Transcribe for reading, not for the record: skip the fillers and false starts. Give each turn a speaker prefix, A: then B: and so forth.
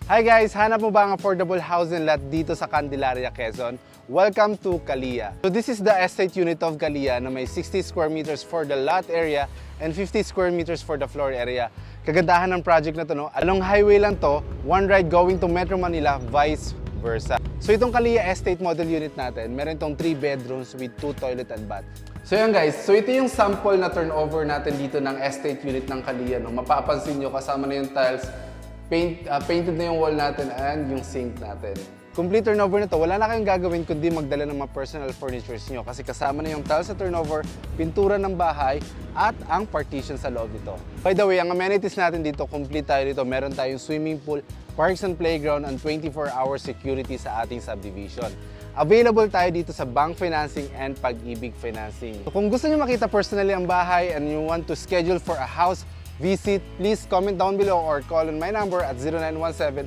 A: Hi guys! Hanap mo ba ang affordable housing lot dito sa Candelaria, Quezon? Welcome to Calia. So this is the estate unit of Calia na may 60 square meters for the lot area and 50 square meters for the floor area. Kagandahan ng project na to, no? Along highway lang to, one ride going to Metro Manila, vice versa. So itong Calia estate model unit natin, meron itong 3 bedrooms with 2 toilet and bath. So yun guys, so ito yung sample na turnover natin dito ng estate unit ng Calia. No? Mapapansin nyo kasama na yung tiles, painted na yung wall natin and yung sink natin. Complete turnover na to, wala na kayong gagawin kundi magdala ng mga personal furnitures nyo kasi kasama na yung tiles sa turnover, pintura ng bahay, at ang partition sa loob nito. By the way, ang amenities natin dito, complete tayo dito. Meron tayong swimming pool, parks and playground, and 24-hour security sa ating subdivision. Available tayo dito sa bank financing and Pag-ibig financing. So, kung gusto nyo makita personally ang bahay and you want to schedule for a house visit, please comment down below or call on my number at 0917